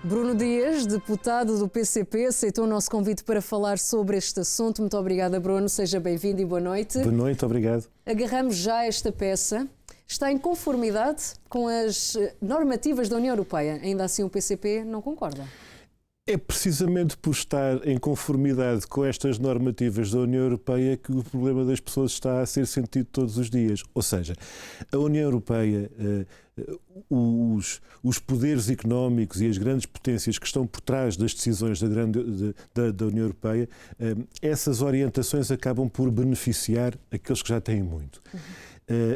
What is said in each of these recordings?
Bruno Dias, deputado do PCP, aceitou o nosso convite para falar sobre este assunto. Muito obrigada, Bruno. Seja bem-vindo e boa noite. Boa noite, obrigado. Agarramos já esta peça. Está em conformidade com as normativas da União Europeia. Ainda assim o PCP não concorda? É precisamente por estar em conformidade com estas normativas da União Europeia que o problema das pessoas está a ser sentido todos os dias. Ou seja, a União Europeia, os poderes económicos e as grandes potências que estão por trás das decisões da União Europeia, essas orientações acabam por beneficiar aqueles que já têm muito.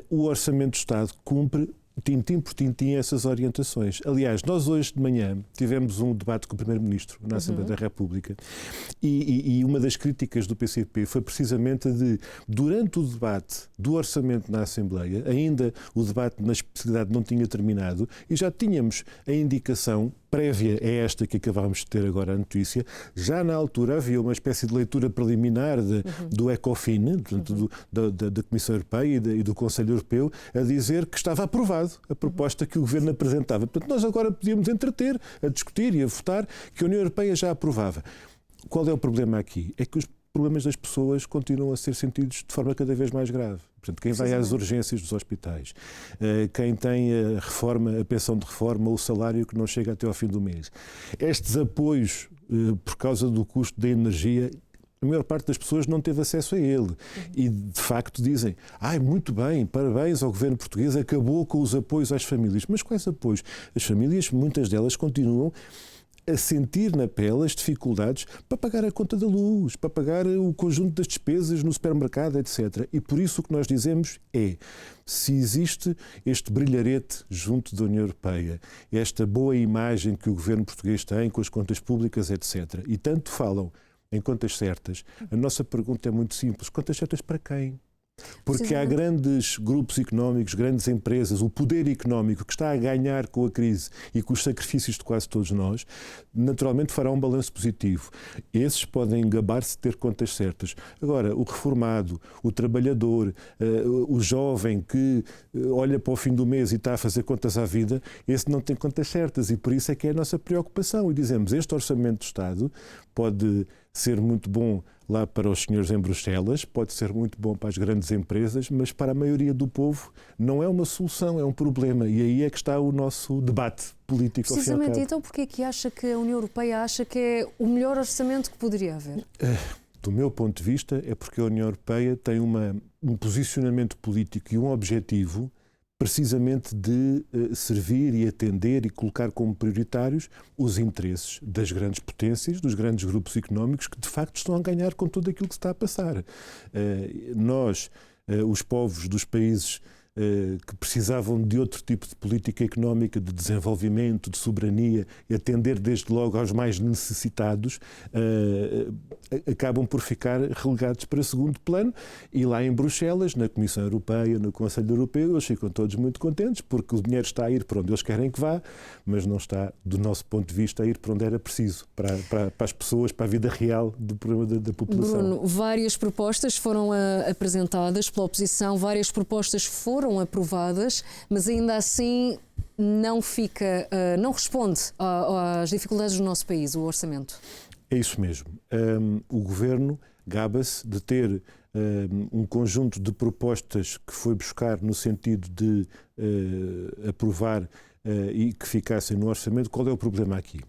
O Orçamento do Estado cumpre tintim por tintim essas orientações. Aliás, nós hoje de manhã tivemos um debate com o Primeiro-Ministro na Assembleia da República e uma das críticas do PCP foi precisamente de, durante o debate do Orçamento na Assembleia, ainda o debate na especialidade não tinha terminado e já tínhamos a indicação prévia a esta que acabámos de ter agora a notícia, já na altura havia uma espécie de leitura preliminar do ECOFIN, portanto, da Comissão Europeia e do Conselho Europeu, a dizer que estava aprovado a proposta que o Governo apresentava. Portanto, nós agora podíamos entreter, a discutir e a votar que a União Europeia já aprovava. Qual é o problema aqui? É que os problemas das pessoas continuam a ser sentidos de forma cada vez mais grave. Portanto, quem vai às urgências dos hospitais, quem tem a reforma, a pensão de reforma ou o salário que não chega até ao fim do mês. Estes apoios, por causa do custo da energia, a maior parte das pessoas não teve acesso a ele. E, de facto, dizem, muito bem, parabéns ao governo português, acabou com os apoios às famílias. Mas quais apoios? As famílias, muitas delas, continuam a sentir na pele as dificuldades para pagar a conta da luz, para pagar o conjunto das despesas no supermercado, etc. E por isso o que nós dizemos é, se existe este brilharete junto da União Europeia, esta boa imagem que o governo português tem com as contas públicas, etc., e tanto falam em contas certas, a nossa pergunta é muito simples. Contas certas para quem? Porque há grandes grupos económicos, grandes empresas, o poder económico que está a ganhar com a crise e com os sacrifícios de quase todos nós, naturalmente fará um balanço positivo. Esses podem gabar-se de ter contas certas. Agora, o reformado, o trabalhador, o jovem que olha para o fim do mês e está a fazer contas à vida, esse não tem contas certas e por isso é que é a nossa preocupação. E dizemos, este Orçamento do Estado pode ser muito bom lá para os senhores em Bruxelas, pode ser muito bom para as grandes empresas, mas para a maioria do povo não é uma solução, é um problema. E aí é que está o nosso debate político. Precisamente, então porquê que acha que a União Europeia acha que é o melhor orçamento que poderia haver? Do meu ponto de vista, é porque a União Europeia tem um posicionamento político e um objetivo precisamente de servir e atender e colocar como prioritários os interesses das grandes potências, dos grandes grupos económicos que de facto estão a ganhar com tudo aquilo que se está a passar. Nós, os povos dos países que precisavam de outro tipo de política económica, de desenvolvimento, de soberania, e atender desde logo aos mais necessitados, acabam por ficar relegados para segundo plano e lá em Bruxelas, na Comissão Europeia, no Conselho Europeu, eles ficam todos muito contentes porque o dinheiro está a ir para onde eles querem que vá, mas não está, do nosso ponto de vista, a ir para onde era preciso, para as pessoas, para a vida real do problema da população. Bruno, várias propostas foram apresentadas pela oposição, várias propostas foram aprovadas, mas ainda assim não responde às dificuldades do nosso país, o orçamento. É isso mesmo. O Governo gaba-se de ter um conjunto de propostas que foi buscar no sentido de aprovar e que ficassem no orçamento. Qual é o problema aqui?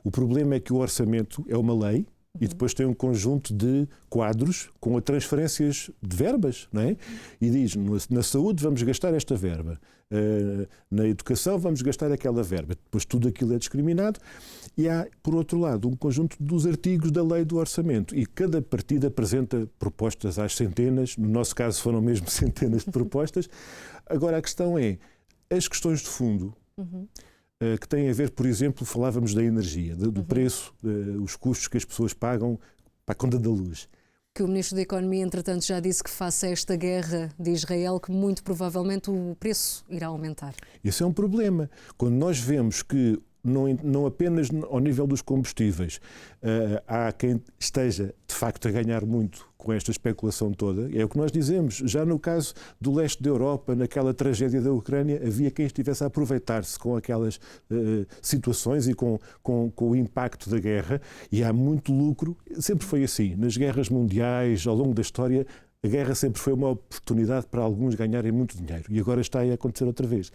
O problema é que o orçamento é uma lei e depois tem um conjunto de quadros com transferências de verbas, não é? E diz, na saúde vamos gastar esta verba, na educação vamos gastar aquela verba. Depois tudo aquilo é discriminado e há, por outro lado, um conjunto dos artigos da lei do orçamento e cada partido apresenta propostas às centenas, no nosso caso foram mesmo centenas de propostas. Agora a questão é, as questões de fundo, que têm a ver, por exemplo, falávamos da energia, do preço, os custos que as pessoas pagam para a conta da luz. Que o Ministro da Economia, entretanto, já disse que face a esta guerra de Israel, que muito provavelmente o preço irá aumentar. Esse é um problema. Quando nós vemos que não apenas ao nível dos combustíveis. Há quem esteja, de facto, a ganhar muito com esta especulação toda. É o que nós dizemos. Já no caso do leste da Europa, naquela tragédia da Ucrânia, havia quem estivesse a aproveitar-se com aquelas situações e com o impacto da guerra. E há muito lucro. Sempre foi assim. Nas guerras mundiais, ao longo da história, a guerra sempre foi uma oportunidade para alguns ganharem muito dinheiro. E agora está a acontecer outra vez.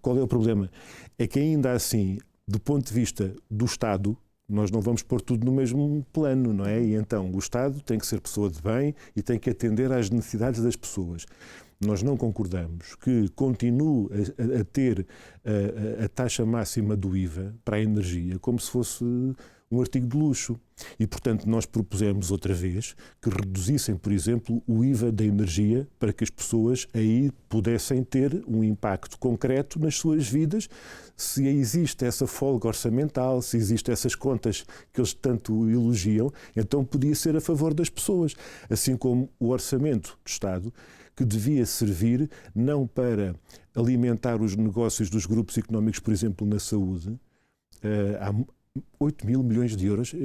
Qual é o problema? É que ainda assim, do ponto de vista do Estado, nós não vamos pôr tudo no mesmo plano, não é? E então o Estado tem que ser pessoa de bem e tem que atender às necessidades das pessoas. Nós não concordamos que continue a ter a taxa máxima do IVA para a energia como se fosse um artigo de luxo. E, portanto, nós propusemos outra vez que reduzissem, por exemplo, o IVA da energia para que as pessoas aí pudessem ter um impacto concreto nas suas vidas. Se existe essa folga orçamental, se existem essas contas que eles tanto elogiam, então podia ser a favor das pessoas. Assim como o orçamento do Estado, que devia servir não para alimentar os negócios dos grupos económicos, por exemplo, na saúde. Há 8 mil milhões de euros.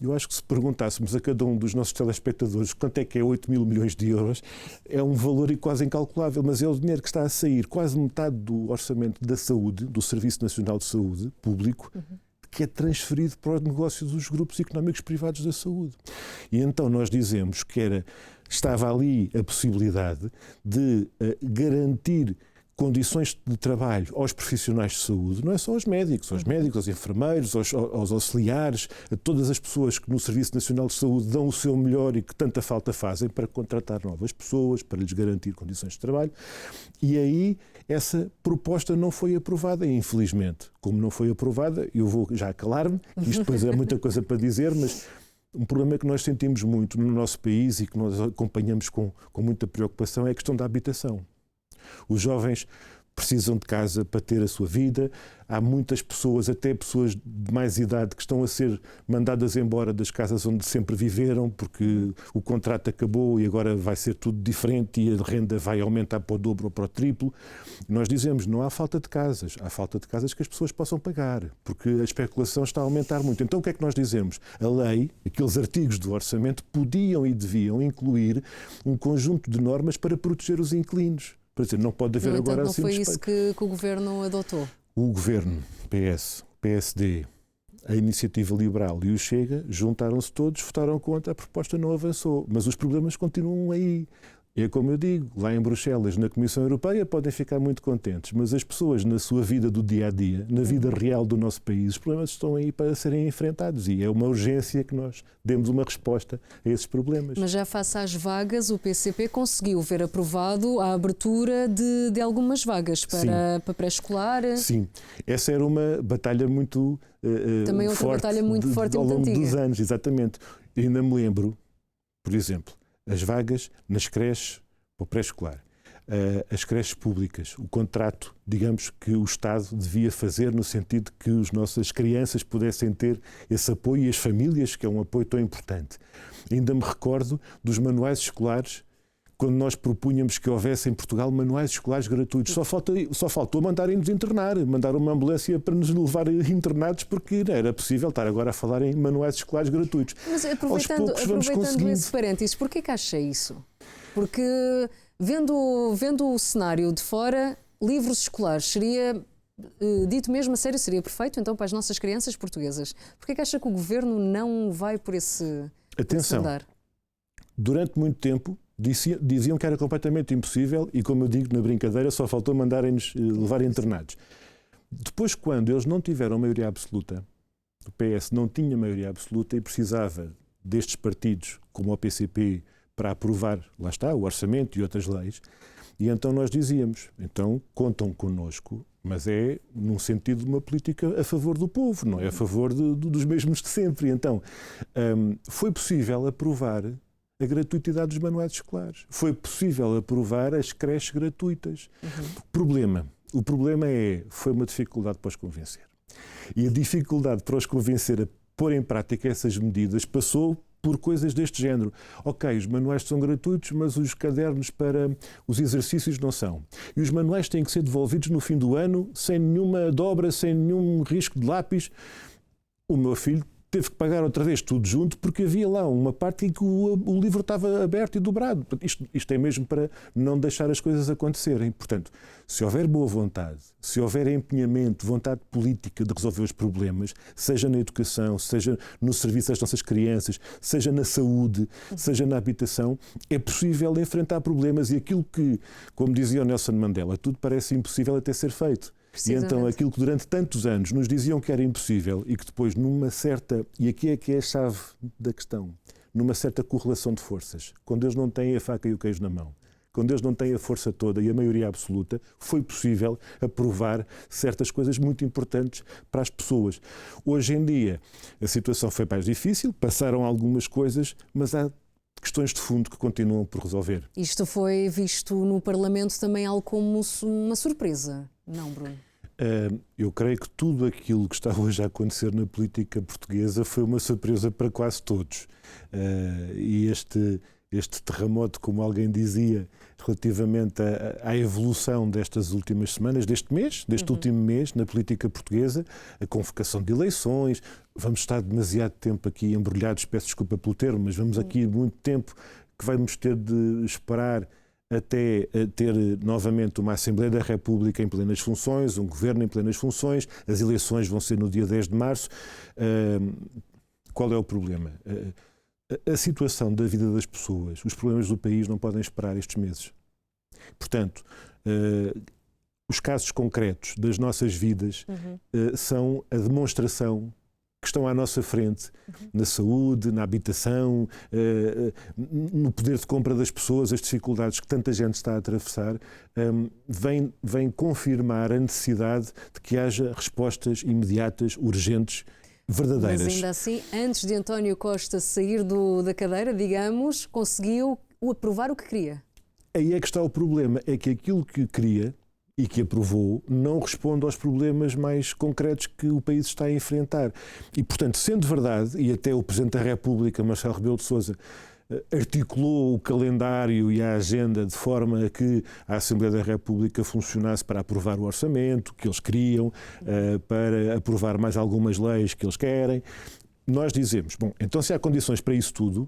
Eu acho que se perguntássemos a cada um dos nossos telespectadores quanto é que é 8 mil milhões de euros, é um valor quase incalculável, mas é o dinheiro que está a sair, quase metade do orçamento da saúde, do Serviço Nacional de Saúde Público, que é transferido para os negócios dos grupos económicos privados da saúde. E então nós dizemos que estava ali a possibilidade de garantir condições de trabalho aos profissionais de saúde, não é só aos médicos, aos enfermeiros, aos auxiliares, a todas as pessoas que no Serviço Nacional de Saúde dão o seu melhor e que tanta falta fazem para contratar novas pessoas, para lhes garantir condições de trabalho. E aí essa proposta não foi aprovada, infelizmente. Como não foi aprovada, eu vou já calar-me, isto depois é muita coisa para dizer, mas um problema que nós sentimos muito no nosso país e que nós acompanhamos com muita preocupação é a questão da habitação. Os jovens precisam de casa para ter a sua vida. Há muitas pessoas, até pessoas de mais idade, que estão a ser mandadas embora das casas onde sempre viveram porque o contrato acabou e agora vai ser tudo diferente e a renda vai aumentar para o dobro ou para o triplo. Nós dizemos, não há falta de casas, há falta de casas que as pessoas possam pagar, porque a especulação está a aumentar muito. Então o que é que nós dizemos? A lei, aqueles artigos do orçamento, podiam e deviam incluir um conjunto de normas para proteger os inquilinos. Por exemplo, não pode haver agora assim. Não foi isso que o Governo adotou? O Governo, PS, o PSD, a Iniciativa Liberal e o Chega juntaram-se todos, votaram contra, a proposta não avançou. Mas os problemas continuam aí. É como eu digo, lá em Bruxelas, na Comissão Europeia, podem ficar muito contentes, mas as pessoas na sua vida do dia-a-dia, na vida real do nosso país, os problemas estão aí para serem enfrentados e é uma urgência que nós demos uma resposta a esses problemas. Mas já face às vagas, o PCP conseguiu ver aprovado a abertura de algumas vagas para pré-escolar. Sim, essa era uma batalha muito também outra forte batalha muito forte e ao muito longo antiga. dos anos, exatamente. Eu ainda me lembro, por exemplo, as vagas nas creches para o pré-escolar, as creches públicas, o contrato, digamos, que o Estado devia fazer no sentido de que as nossas crianças pudessem ter esse apoio e as famílias, que é um apoio tão importante. Ainda me recordo dos manuais escolares, quando nós propunhamos que houvesse em Portugal manuais escolares gratuitos. Só faltou mandarem-nos internar, mandar uma ambulância para nos levar internados, porque não era possível estar agora a falar em manuais escolares gratuitos. Mas aproveitando esse parênteses, porquê que acha isso? Porque vendo o cenário de fora, livros escolares seria, dito mesmo a sério, seria perfeito então para as nossas crianças portuguesas. Porquê que acha que o Governo não vai por esse andar? Durante muito tempo diziam que era completamente impossível e, como eu digo na brincadeira, só faltou mandarem-nos levar internados. Depois, quando eles não tiveram maioria absoluta, o PS não tinha maioria absoluta e precisava destes partidos, como o PCP, para aprovar, lá está, o orçamento e outras leis, e então nós dizíamos, então contam connosco, mas é num sentido de uma política a favor do povo, não é a favor dos mesmos de sempre. Então, foi possível aprovar a gratuitidade dos manuais escolares. Foi possível aprovar as creches gratuitas. O problema foi uma dificuldade para os convencer. E a dificuldade para os convencer a pôr em prática essas medidas passou por coisas deste género. Ok, os manuais são gratuitos, mas os cadernos para os exercícios não são. E os manuais têm que ser devolvidos no fim do ano, sem nenhuma dobra, sem nenhum risco de lápis. O meu filho teve que pagar outra vez tudo junto, porque havia lá uma parte em que o livro estava aberto e dobrado. Isto é mesmo para não deixar as coisas acontecerem. Portanto, se houver boa vontade, se houver empenhamento, vontade política de resolver os problemas, seja na educação, seja no serviço às nossas crianças, seja na saúde, seja na habitação, é possível enfrentar problemas, e aquilo que, como dizia o Nelson Mandela, tudo parece impossível até ser feito. E então aquilo que durante tantos anos nos diziam que era impossível e que depois numa certa, e aqui é que é a chave da questão, numa certa correlação de forças, quando eles não têm a faca e o queijo na mão, quando eles não têm a força toda e a maioria absoluta, foi possível aprovar certas coisas muito importantes para as pessoas. Hoje em dia a situação foi mais difícil, passaram algumas coisas, mas há questões de fundo que continuam por resolver. Isto foi visto no Parlamento também algo como uma surpresa, não, Bruno? Eu creio que tudo aquilo que está hoje a acontecer na política portuguesa foi uma surpresa para quase todos. E este terremoto, como alguém dizia, relativamente à evolução destas últimas semanas, deste último mês, na política portuguesa, a convocação de eleições, vamos estar demasiado tempo aqui embrulhados, peço desculpa pelo termo, mas vamos aqui muito tempo que vamos ter de esperar até ter novamente uma Assembleia da República em plenas funções, um governo em plenas funções, as eleições vão ser no dia 10 de março. Qual é o problema? A situação da vida das pessoas, os problemas do país não podem esperar estes meses. Portanto, os casos concretos das nossas vidas são a demonstração que estão à nossa frente, na saúde, na habitação, no poder de compra das pessoas, as dificuldades que tanta gente está a atravessar, vem confirmar a necessidade de que haja respostas imediatas, urgentes, verdadeiras. Mas ainda assim, antes de António Costa sair da cadeira, digamos, conseguiu aprovar o que queria. Aí é que está o problema, é que aquilo que queria e que aprovou não responde aos problemas mais concretos que o país está a enfrentar. E, portanto, sendo verdade, e até o Presidente da República, Marcelo Rebelo de Sousa, articulou o calendário e a agenda de forma a que a Assembleia da República funcionasse para aprovar o orçamento que eles queriam, para aprovar mais algumas leis que eles querem, nós dizemos, bom, então se há condições para isso tudo,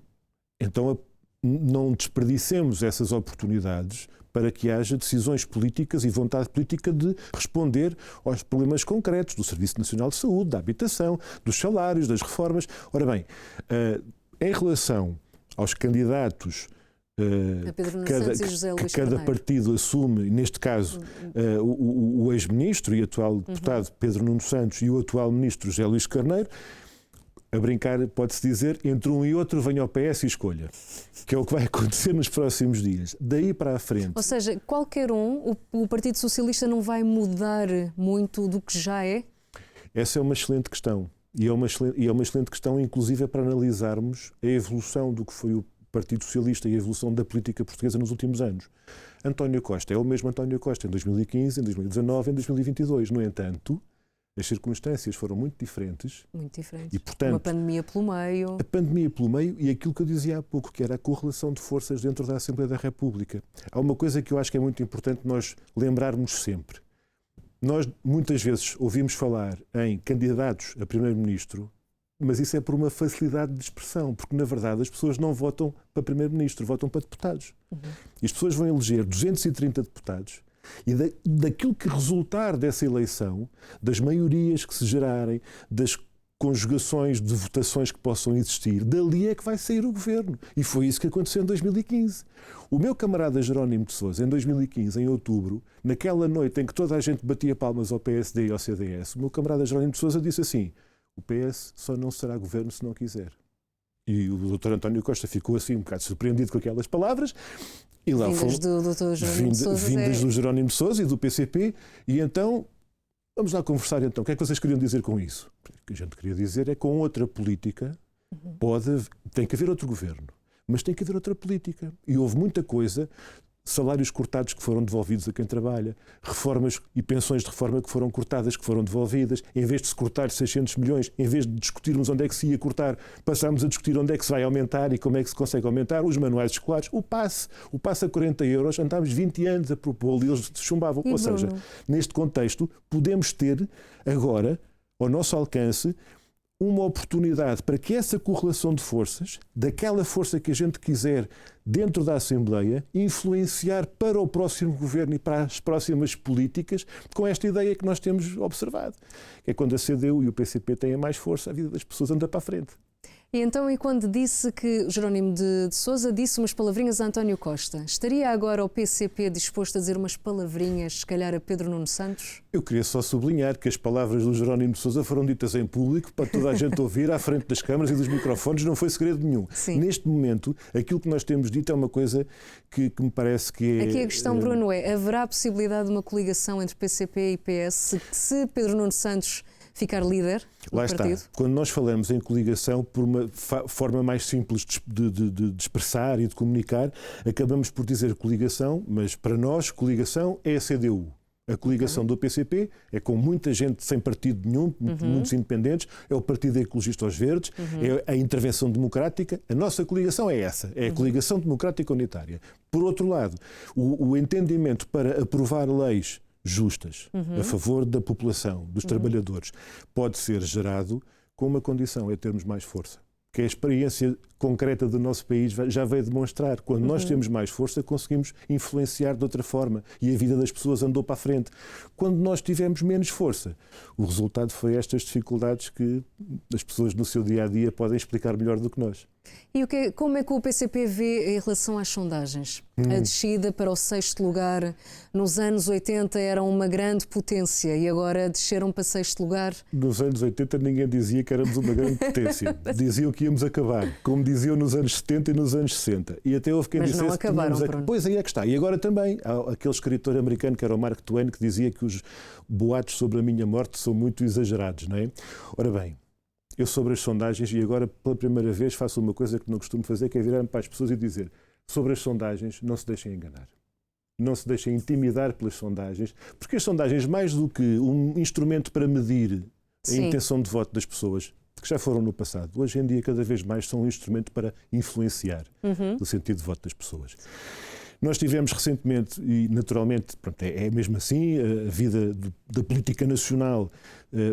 então não desperdicemos essas oportunidades para que haja decisões políticas e vontade política de responder aos problemas concretos do Serviço Nacional de Saúde, da habitação, dos salários, das reformas. Ora bem, em relação aos candidatos que cada partido assume, neste caso o ex-ministro e atual deputado Pedro Nuno Santos e o atual ministro José Luís Carneiro, a brincar, pode-se dizer, entre um e outro venha ao PS e escolha, que é o que vai acontecer nos próximos dias. Daí para a frente. Ou seja, qualquer o Partido Socialista não vai mudar muito do que já é? Essa é uma excelente questão. E é uma excelente questão, inclusive, para analisarmos a evolução do que foi o Partido Socialista e a evolução da política portuguesa nos últimos anos. António Costa é o mesmo António Costa em 2015, em 2019, em 2022. No entanto, as circunstâncias foram muito diferentes. Muito diferentes. E, portanto, uma pandemia pelo meio. A pandemia pelo meio e aquilo que eu dizia há pouco, que era a correlação de forças dentro da Assembleia da República. Há uma coisa que eu acho que é muito importante nós lembrarmos sempre. Nós muitas vezes ouvimos falar em candidatos a primeiro-ministro, mas isso é por uma facilidade de expressão, porque na verdade as pessoas não votam para primeiro-ministro, votam para deputados. E as pessoas vão eleger 230 deputados. E daquilo que resultar dessa eleição, das maiorias que se gerarem, das conjugações de votações que possam existir, dali é que vai sair o governo. E foi isso que aconteceu em 2015. O meu camarada Jerónimo de Sousa, em 2015, em outubro, naquela noite em que toda a gente batia palmas ao PSD e ao CDS, o meu camarada Jerónimo de Sousa disse assim: o PS só não será governo se não quiser. E o Dr. António Costa ficou assim um bocado surpreendido com aquelas palavras. E lá vindas do Dr. Jerónimo de Sousa. Vindas do Jerónimo de Sousa e do PCP. E então, vamos lá conversar então. O que é que vocês queriam dizer com isso? O que a gente queria dizer é que com outra política tem que haver outro governo. Mas tem que haver outra política. E houve muita coisa salários cortados que foram devolvidos a quem trabalha, reformas e pensões de reforma que foram cortadas, que foram devolvidas. Em vez de se cortar 600 milhões, em vez de discutirmos onde é que se ia cortar, passámos a discutir onde é que se vai aumentar e como é que se consegue aumentar. Os manuais escolares, o passe a 40 euros, andámos 20 anos a propô-lo e eles chumbavam. Ou seja, neste contexto, podemos ter agora, ao nosso alcance, uma oportunidade para que essa correlação de forças, daquela força que a gente quiser dentro da Assembleia, influenciar para o próximo governo e para as próximas políticas, com esta ideia que nós temos observado, que é quando a CDU e o PCP têm mais força, a vida das pessoas anda para a frente. E então, e quando disse que Jerónimo de Sousa disse umas palavrinhas a António Costa, estaria agora o PCP disposto a dizer umas palavrinhas, se calhar a Pedro Nuno Santos? Eu queria só sublinhar que as palavras do Jerónimo de Sousa foram ditas em público para toda a gente ouvir à frente das câmaras e dos microfones, não foi segredo nenhum. Sim. Neste momento, aquilo que nós temos dito é uma coisa que me parece que é... Aqui a questão, Bruno, haverá a possibilidade de uma coligação entre PCP e PS se Pedro Nuno Santos ficar líder do partido? Lá está. Quando nós falamos em coligação, por uma forma mais simples de expressar e de comunicar, acabamos por dizer coligação, mas para nós coligação é a CDU. A coligação do PCP é com muita gente sem partido nenhum, muitos independentes, é o Partido Ecologista aos Verdes, é a intervenção democrática. A nossa coligação é essa, é a coligação democrática unitária. Por outro lado, o entendimento para aprovar leis justas, a favor da população, dos trabalhadores, pode ser gerado com uma condição, é termos mais força. Que a experiência concreta do nosso país já veio demonstrar. Quando nós temos mais força, conseguimos influenciar de outra forma e a vida das pessoas andou para a frente. Quando nós tivemos menos força, o resultado foi estas dificuldades que as pessoas no seu dia-a-dia podem explicar melhor do que nós. E como é que o PCP vê em relação às sondagens? A descida para o 6º lugar, nos anos 80 era uma grande potência e agora desceram para 6º lugar? Nos anos 80 ninguém dizia que éramos uma grande potência. Diziam que íamos acabar, como diziam nos anos 70 e nos anos 60. E até houve quem dissesse não acabaram, que pois aí é que está. E agora também, há aquele escritor americano que era o Mark Twain que dizia que os boatos sobre a minha morte são muito exagerados, não é? Ora bem, eu sobre as sondagens, e agora pela primeira vez faço uma coisa que não costumo fazer, que é virar-me para as pessoas e dizer: sobre as sondagens, não se deixem enganar. Não se deixem intimidar pelas sondagens, porque as sondagens, mais do que um instrumento para medir a intenção de voto das pessoas, que já foram no passado, hoje em dia cada vez mais são um instrumento para influenciar o sentido de voto das pessoas. Nós tivemos recentemente, e naturalmente pronto, é mesmo assim, a vida da política nacional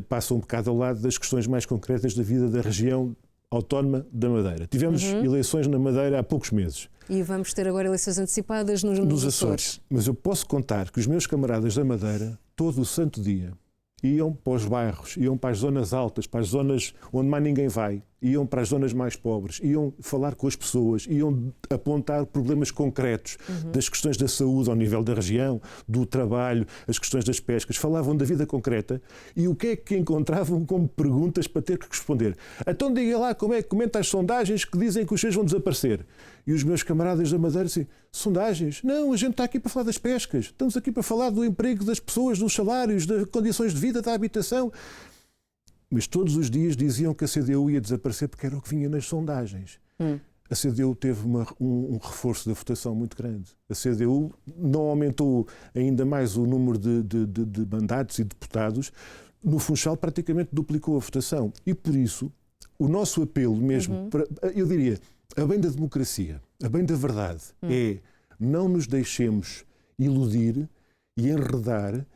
passa um bocado ao lado das questões mais concretas da vida da região autónoma da Madeira. Tivemos eleições na Madeira há poucos meses. E vamos ter agora eleições antecipadas nos Açores. Mas eu posso contar que os meus camaradas da Madeira, todo o santo dia, iam para os bairros, iam para as zonas altas, para as zonas onde mais ninguém vai, iam para as zonas mais pobres, iam falar com as pessoas, iam apontar problemas concretos das questões da saúde ao nível da região, do trabalho, as questões das pescas, falavam da vida concreta e o que é que encontravam como perguntas para ter que responder. Então diga lá como é que comenta as sondagens que dizem que os seus vão desaparecer. E os meus camaradas da Madeira dizem: sondagens? Não, a gente está aqui para falar das pescas, estamos aqui para falar do emprego das pessoas, dos salários, das condições de vida, da habitação. Mas todos os dias diziam que a CDU ia desaparecer porque era o que vinha nas sondagens. A CDU teve um reforço da votação muito grande. A CDU não aumentou ainda mais o número de mandatos e deputados. No Funchal praticamente duplicou a votação. E por isso, o nosso apelo mesmo, eu diria, a bem da democracia, a bem da verdade, é não nos deixemos iludir e enredar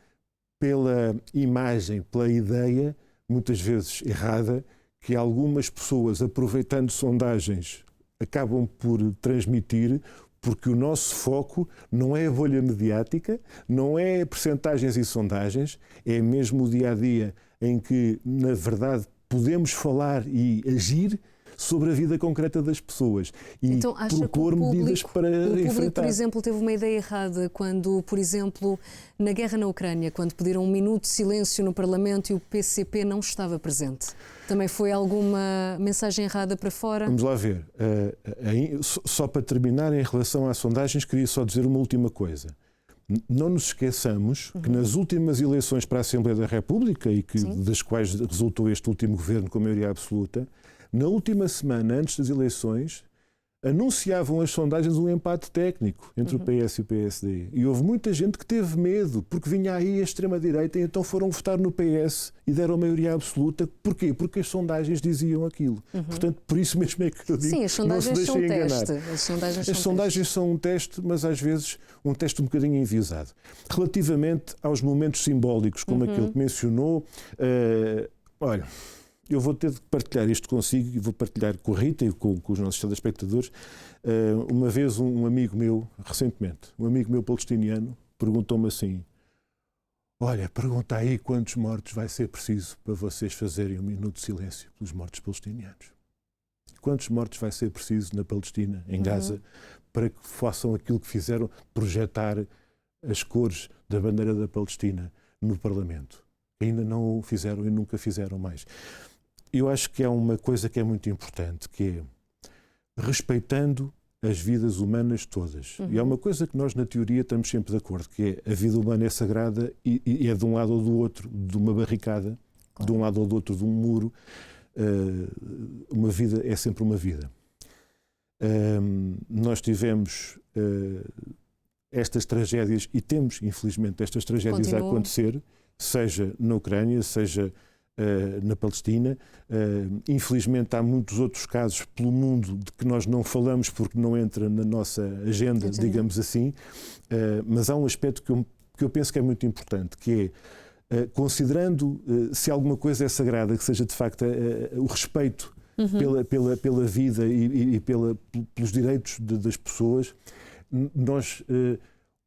pela imagem, pela ideia, muitas vezes errada, que algumas pessoas, aproveitando sondagens, acabam por transmitir, porque o nosso foco não é a bolha mediática, não é percentagens e sondagens, é mesmo o dia-a-dia em que, na verdade, podemos falar e agir sobre a vida concreta das pessoas e então, propor medidas para enfrentar. O público, por exemplo, teve uma ideia errada quando, por exemplo, na guerra na Ucrânia, quando pediram um minuto de silêncio no Parlamento e o PCP não estava presente. Também foi alguma mensagem errada para fora? Vamos lá ver. Só para terminar, em relação às sondagens, queria só dizer uma última coisa. Não nos esqueçamos que nas últimas eleições para a Assembleia da República, e que, das quais resultou este último governo com maioria absoluta, na última semana, antes das eleições, anunciavam as sondagens um empate técnico entre o PS e o PSD. E houve muita gente que teve medo, porque vinha aí a extrema-direita, e então foram votar no PS e deram a maioria absoluta. Porquê? Porque as sondagens diziam aquilo. Portanto, por isso mesmo é que eu digo, sim, as sondagens são teste. As sondagens são um teste, mas às vezes um teste um bocadinho enviesado. Relativamente aos momentos simbólicos, como aquele que mencionou, olha, eu vou ter de partilhar isto consigo e vou partilhar com a Rita e com os nossos telespectadores. Uma vez um amigo meu, recentemente, um amigo meu palestiniano, perguntou-me assim: olha, pergunta aí quantos mortos vai ser preciso para vocês fazerem um minuto de silêncio pelos mortos palestinianos. Quantos mortos vai ser preciso na Palestina, em Gaza, para que façam aquilo que fizeram, projetar as cores da bandeira da Palestina no Parlamento? Ainda não o fizeram e nunca fizeram mais. Eu acho que é uma coisa que é muito importante, que é respeitando as vidas humanas todas. E é uma coisa que nós, na teoria, estamos sempre de acordo, que é a vida humana é sagrada e é de um lado ou do outro, de uma barricada, de um lado ou do outro, de um muro. Uma vida é sempre uma vida. Nós tivemos estas tragédias e temos, infelizmente, estas tragédias a acontecer, seja na Ucrânia, seja na Palestina. Infelizmente há muitos outros casos pelo mundo de que nós não falamos porque não entra na nossa agenda, digamos assim, mas há um aspecto que eu penso que é muito importante, que é, considerando se alguma coisa é sagrada, que seja de facto o respeito pela vida e pelos direitos das pessoas, nós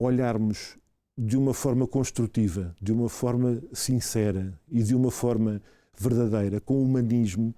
olharmos de uma forma construtiva, de uma forma sincera e de uma forma verdadeira, com humanismo,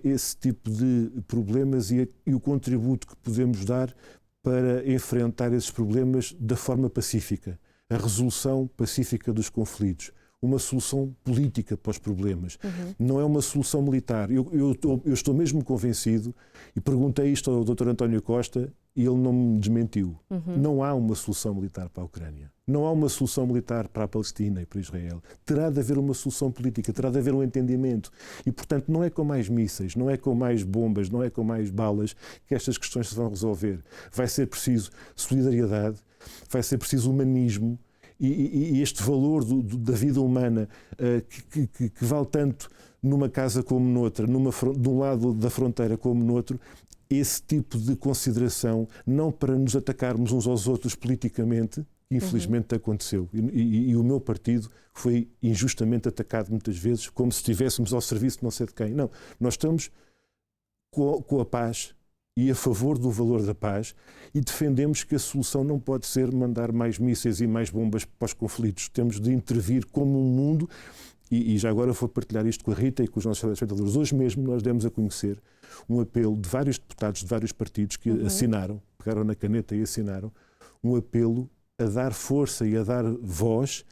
esse tipo de problemas e o contributo que podemos dar para enfrentar esses problemas da forma pacífica, a resolução pacífica dos conflitos, uma solução política para os problemas. Não é uma solução militar. Eu estou mesmo convencido, e perguntei isto ao Dr. António Costa e ele não me desmentiu. Não há uma solução militar para a Ucrânia. Não há uma solução militar para a Palestina e para Israel. Terá de haver uma solução política, terá de haver um entendimento. E, portanto, não é com mais mísseis, não é com mais bombas, não é com mais balas que estas questões se vão resolver. Vai ser preciso solidariedade, vai ser preciso humanismo, e este valor da vida humana que vale tanto numa casa como noutra, de um lado da fronteira como no outro, esse tipo de consideração, não para nos atacarmos uns aos outros politicamente, que infelizmente aconteceu. E o meu partido foi injustamente atacado muitas vezes, como se estivéssemos ao serviço de não sei de quem. Não, nós estamos com a paz e a favor do valor da paz, e defendemos que a solução não pode ser mandar mais mísseis e mais bombas para os conflitos. Temos de intervir como um mundo, e já agora vou partilhar isto com a Rita e com os nossos telespectadores. Hoje mesmo nós demos a conhecer um apelo de vários deputados de vários partidos que assinaram, pegaram na caneta e assinaram, um apelo a dar força e a dar voz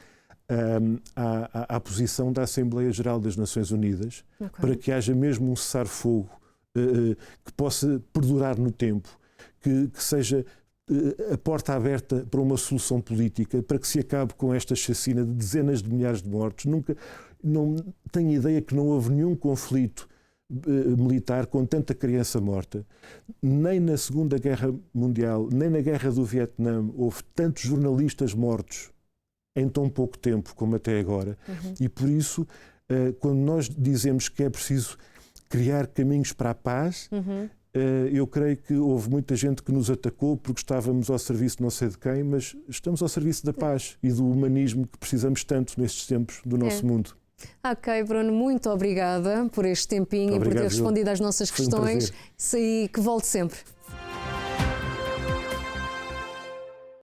à posição da Assembleia Geral das Nações Unidas, para que haja mesmo um cessar-fogo que possa perdurar no tempo, que seja a porta aberta para uma solução política, para que se acabe com esta chacina de dezenas de milhares de mortos. Não tenho ideia que não houve nenhum conflito militar com tanta criança morta. Nem na Segunda Guerra Mundial, nem na Guerra do Vietnã houve tantos jornalistas mortos em tão pouco tempo como até agora. E por isso, quando nós dizemos que é preciso criar caminhos para a paz, eu creio que houve muita gente que nos atacou porque estávamos ao serviço de não sei de quem, mas estamos ao serviço da paz e do humanismo que precisamos tanto nestes tempos do nosso mundo. Ok, Bruno, muito obrigada por este tempinho e por ter respondido às nossas questões. E que volte sempre.